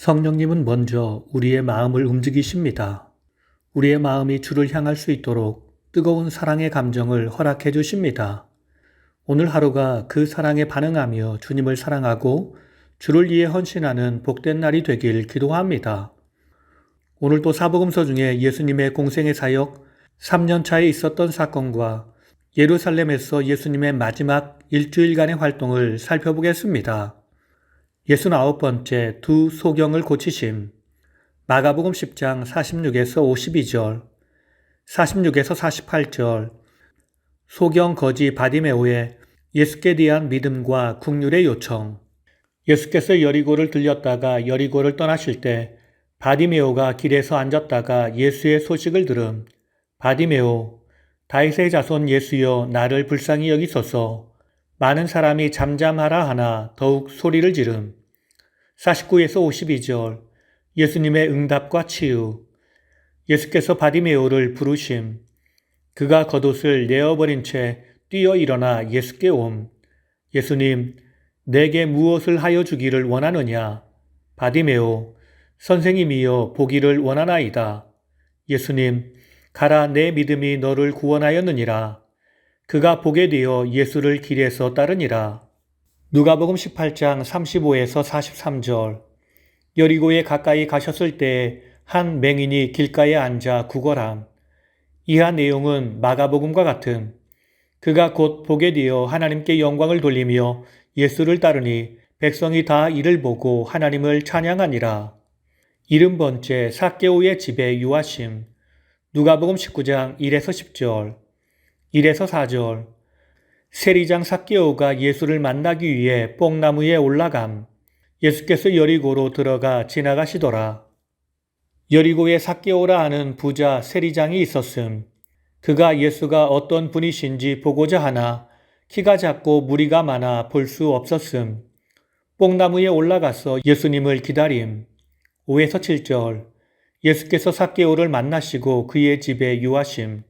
성령님은 먼저 우리의 마음을 움직이십니다. 우리의 마음이 주를 향할 수 있도록 뜨거운 사랑의 감정을 허락해 주십니다. 오늘 하루가 그 사랑에 반응하며 주님을 사랑하고 주를 위해 헌신하는 복된 날이 되길 기도합니다. 오늘도 사복음서 중에 예수님의 공생의 사역 3년 차에 있었던 사건과 예루살렘에서 예수님의 마지막 일주일간의 활동을 살펴보겠습니다. 69번째 두 소경을 고치심. 마가복음 10장 46에서 52절, 46에서 48절. 소경 거지 바디메오의 예수께 대한 믿음과 국률의 요청. 예수께서 여리고를 들렸다가 여리고를 떠나실 때 바디메오가 길에서 앉았다가 예수의 소식을 들음. 바디메오, 다윗의 자손 예수여 나를 불쌍히 여기소서. 많은 사람이 잠잠하라 하나 더욱 소리를 지름. 49에서 52절. 예수님의 응답과 치유. 예수께서 바디메오를 부르심. 그가 겉옷을 내어버린 채 뛰어 일어나 예수께 옴. 예수님, 내게 무엇을 하여 주기를 원하느냐? 바디메오, 선생님이여 보기를 원하나이다. 예수님, 가라 내 믿음이 너를 구원하였느니라. 그가 보게 되어 예수를 길에서 따르니라. 누가복음 18장 35에서 43절. 여리고에 가까이 가셨을 때에 한 맹인이 길가에 앉아 구걸함. 이하 내용은 마가복음과 같음. 그가 곧 보게 되어 하나님께 영광을 돌리며 예수를 따르니 백성이 다 이를 보고 하나님을 찬양하니라. 70번째 삭개오의 집에 유하심. 누가복음 19장 1에서 10절, 1에서 4절. 세리장 삭개오가 예수를 만나기 위해 뽕나무에 올라감. 예수께서 여리고로 들어가 지나가시더라. 여리고에 삭개오라 하는 부자 세리장이 있었음. 그가 예수가 어떤 분이신지 보고자 하나 키가 작고 무리가 많아 볼 수 없었음. 뽕나무에 올라가서 예수님을 기다림. 5에서 7절. 예수께서 삭개오를 만나시고 그의 집에 유하심.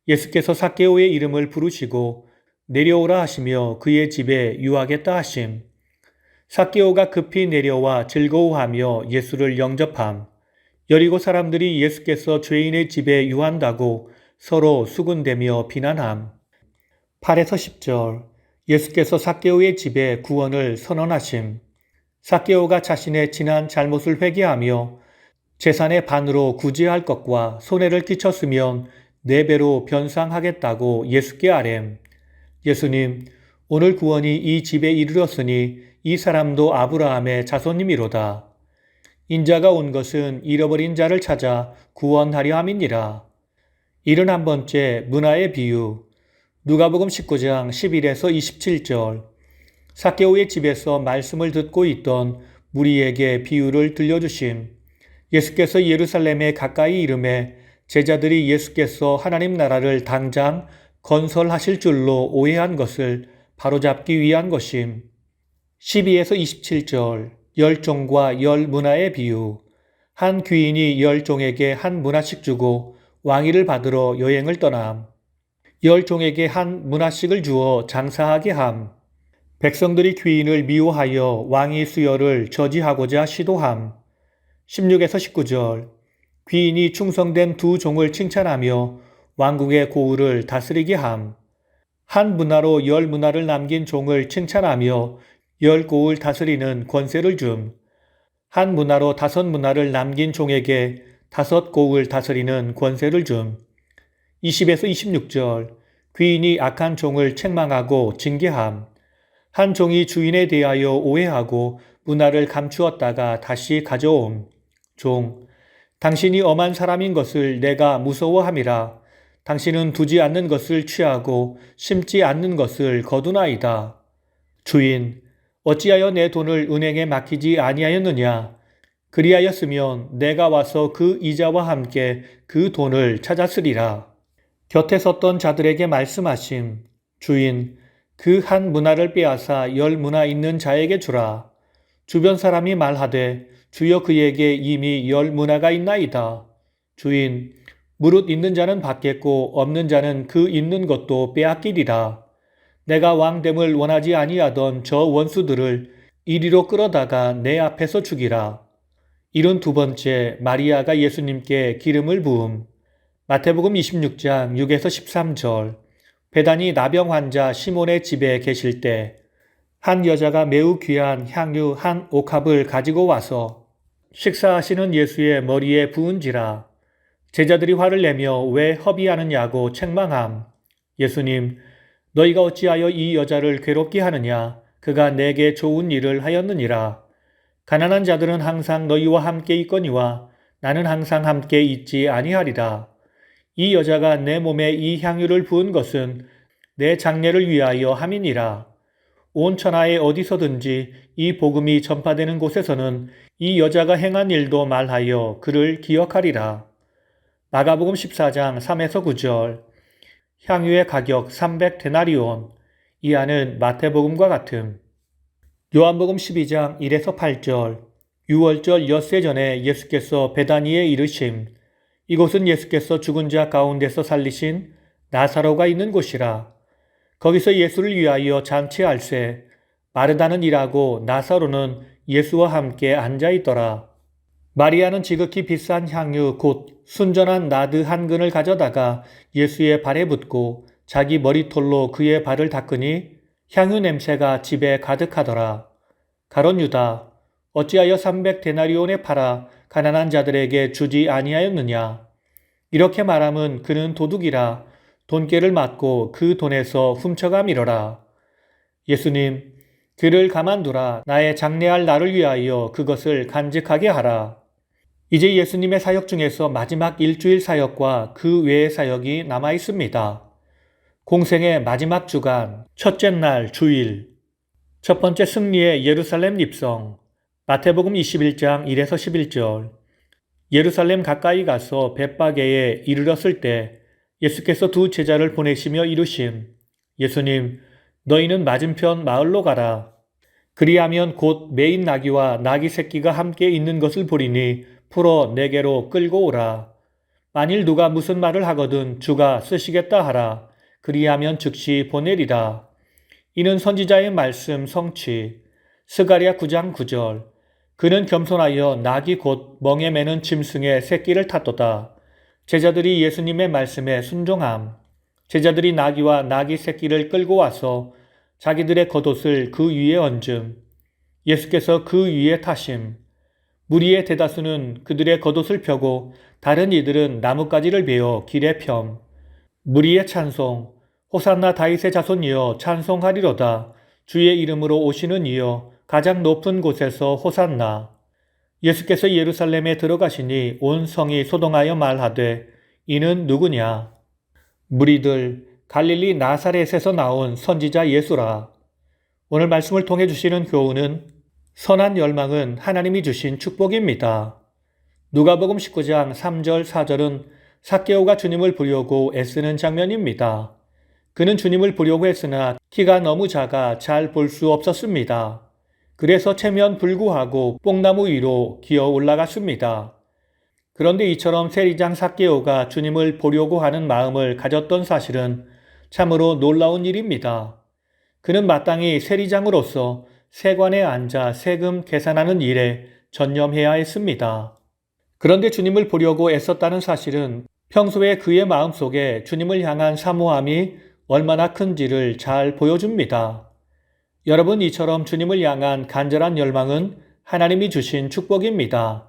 예수께서 삭개오의 이름을 부르시고 내려오라 하시며 그의 집에 유하겠다 하심. 삭개오가 급히 내려와 즐거워하며 예수를 영접함. 여리고 사람들이 예수께서 죄인의 집에 유한다고 서로 수군대며 비난함. 8에서 10절. 예수께서 삭개오의 집에 구원을 선언하심. 삭개오가 자신의 지난 잘못을 회개하며 재산의 반으로 구제할 것과 손해를 끼쳤으면 4배로 변상하겠다고 예수께 아뢰м. 예수님, 오늘 구원이 이 집에 이르렀으니 이 사람도 아브라함의 자손님이로다. 인자가 온 것은 잃어버린 자를 찾아 구원하려 함이니라. 71번째 문화의 비유. 누가복음 19장 11에서 27절. 삭개오의 집에서 말씀을 듣고 있던 무리에게 비유를 들려주심. 예수께서 예루살렘에 가까이 이름에 제자들이 예수께서 하나님 나라를 당장 건설하실 줄로 오해한 것을 바로잡기 위한 것임. 12에서 27절. 열종과 열문화의 비유. 한 귀인이 열종에게 한 문화씩 주고 왕위를 받으러 여행을 떠남. 열종에게 한 문화씩을 주어 장사하게 함. 백성들이 귀인을 미워하여 왕위 수여를 저지하고자 시도함. 16에서 19절. 귀인이 충성된 두 종을 칭찬하며 왕국의 고을을 다스리게 함. 한 문화로 10문화를 남긴 종을 칭찬하며 10고을 다스리는 권세를 줌. 한 문화로 5문화를 남긴 종에게 5고을 다스리는 권세를 줌. 20에서 26절. 귀인이 악한 종을 책망하고 징계함. 한 종이 주인에 대하여 오해하고 문화를 감추었다가 다시 가져옴. 종, 당신이 엄한 사람인 것을 내가 무서워함이라. 당신은 두지 않는 것을 취하고 심지 않는 것을 거두나이다. 주인, 어찌하여 내 돈을 은행에 맡기지 아니하였느냐? 그리하였으면 내가 와서 그 이자와 함께 그 돈을 찾았으리라. 곁에 섰던 자들에게 말씀하심. 주인, 그 한 문화를 빼앗아 10문화 있는 자에게 주라. 주변 사람이 말하되 주여 그에게 이미 10문화가 있나이다. 주인, 무릇 있는 자는 받겠고 없는 자는 그 있는 것도 빼앗기리라. 내가 왕됨을 원하지 아니하던 저 원수들을 이리로 끌어다가 내 앞에서 죽이라. 72번째 마리아가 예수님께 기름을 부음. 마태복음 26장 6에서 13절. 베다니 나병 환자 시몬의 집에 계실 때 한 여자가 매우 귀한 향유 한 옥합을 가지고 와서 식사하시는 예수의 머리에 부은지라. 제자들이 화를 내며 왜 허비하느냐고 책망함. 예수님, 너희가 어찌하여 이 여자를 괴롭게 하느냐? 그가 내게 좋은 일을 하였느니라. 가난한 자들은 항상 너희와 함께 있거니와 나는 항상 함께 있지 아니하리라. 이 여자가 내 몸에 이 향유를 부은 것은 내 장례를 위하여 함이니라. 온 천하에 어디서든지 이 복음이 전파되는 곳에서는 이 여자가 행한 일도 말하여 그를 기억하리라. 마가복음 14장 3에서 9절. 향유의 가격 300데나리온. 이 안은 마태복음과 같음. 요한복음 12장 1에서 8절. 유월절 엿새 전에 예수께서 베다니에 이르심. 이곳은 예수께서 죽은 자 가운데서 살리신 나사로가 있는 곳이라. 거기서 예수를 위하여 잔치할세. 마르다는 일하고 나사로는 예수와 함께 앉아있더라. 마리아는 지극히 비싼 향유 곧 순전한 나드 한 근을 가져다가 예수의 발에 붓고 자기 머리털로 그의 발을 닦으니 향유 냄새가 집에 가득하더라. 가론 유다, 어찌하여 300데나리온에 팔아 가난한 자들에게 주지 아니하였느냐? 이렇게 말함은 그는 도둑이라 돈깨를 맞고 그 돈에서 훔쳐가미러라. 예수님, 그를 가만두라. 나의 장례할 날을 위하여 그것을 간직하게 하라. 이제 예수님의 사역 중에서 마지막 일주일 사역과 그 외의 사역이 남아 있습니다. 공생의 마지막 주간, 첫째 날 주일. 첫 번째 승리의 예루살렘 입성. 마태복음 21장 1에서 11절. 예루살렘 가까이 가서 벳바게에 이르렀을 때 예수께서 두 제자를 보내시며 이르심. 예수님, 너희는 맞은편 마을로 가라. 그리하면 곧 매인 나귀와 나귀 새끼가 함께 있는 것을 보리니 풀어 내게로 끌고 오라. 만일 누가 무슨 말을 하거든 주가 쓰시겠다 하라. 그리하면 즉시 보내리라. 이는 선지자의 말씀 성취. 스가랴 9장 9절. 그는 겸손하여 나귀 곧 멍에 매는 짐승의 새끼를 탔도다. 제자들이 예수님의 말씀에 순종함. 제자들이 나귀와 나귀 새끼를 끌고 와서 자기들의 겉옷을 그 위에 얹음. 예수께서 그 위에 타심. 무리의 대다수는 그들의 겉옷을 펴고 다른 이들은 나뭇가지를 베어 길에 펴. 무리의 찬송. 호산나 다윗의 자손이여 찬송하리로다. 주의 이름으로 오시는 이여 가장 높은 곳에서 호산나. 예수께서 예루살렘에 들어가시니 온 성이 소동하여 말하되 이는 누구냐? 무리들 갈릴리 나사렛에서 나온 선지자 예수라. 오늘 말씀을 통해 주시는 교훈은 선한 열망은 하나님이 주신 축복입니다. 누가복음 19장 3절 4절은 삭개오가 주님을 보려고 애쓰는 장면입니다. 그는 주님을 보려고 했으나 키가 너무 작아 잘 볼 수 없었습니다. 그래서 체면 불구하고 뽕나무 위로 기어 올라갔습니다. 그런데 이처럼 세리장 삭개오가 주님을 보려고 하는 마음을 가졌던 사실은 참으로 놀라운 일입니다. 그는 마땅히 세리장으로서 세관에 앉아 세금 계산하는 일에 전념해야 했습니다. 그런데 주님을 보려고 애썼다는 사실은 평소에 그의 마음속에 주님을 향한 사모함이 얼마나 큰지를 잘 보여줍니다. 여러분, 이처럼 주님을 향한 간절한 열망은 하나님이 주신 축복입니다.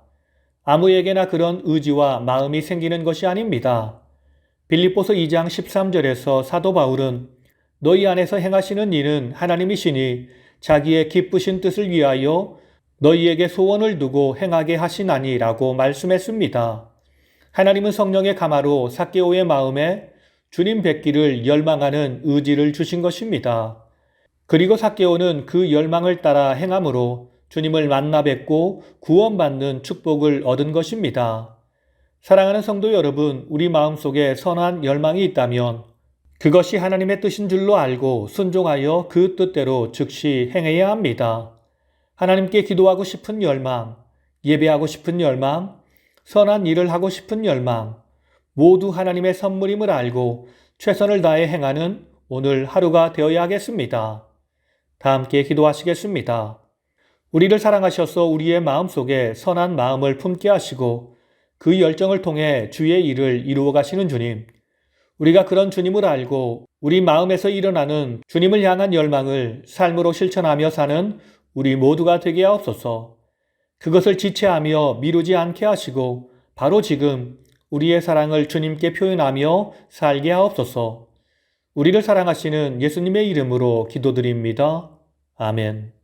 아무에게나 그런 의지와 마음이 생기는 것이 아닙니다. 빌립보서 2장 13절에서 사도 바울은 너희 안에서 행하시는 일은 하나님이시니 자기의 기쁘신 뜻을 위하여 너희에게 소원을 두고 행하게 하시나니라고 말씀했습니다. 하나님은 성령의 가마로 삭개오의 마음에 주님 뵙기를 열망하는 의지를 주신 것입니다. 그리고 삭개오는 그 열망을 따라 행함으로 주님을 만나 뵙고 구원받는 축복을 얻은 것입니다. 사랑하는 성도 여러분, 우리 마음속에 선한 열망이 있다면 그것이 하나님의 뜻인 줄로 알고 순종하여 그 뜻대로 즉시 행해야 합니다. 하나님께 기도하고 싶은 열망, 예배하고 싶은 열망, 선한 일을 하고 싶은 열망, 모두 하나님의 선물임을 알고 최선을 다해 행하는 오늘 하루가 되어야 하겠습니다. 다 함께 기도하시겠습니다. 우리를 사랑하셔서 우리의 마음속에 선한 마음을 품게 하시고 그 열정을 통해 주의 일을 이루어 가시는 주님, 우리가 그런 주님을 알고 우리 마음에서 일어나는 주님을 향한 열망을 삶으로 실천하며 사는 우리 모두가 되게 하옵소서. 그것을 지체하며 미루지 않게 하시고 바로 지금 우리의 사랑을 주님께 표현하며 살게 하옵소서. 우리를 사랑하시는 예수님의 이름으로 기도드립니다. 아멘.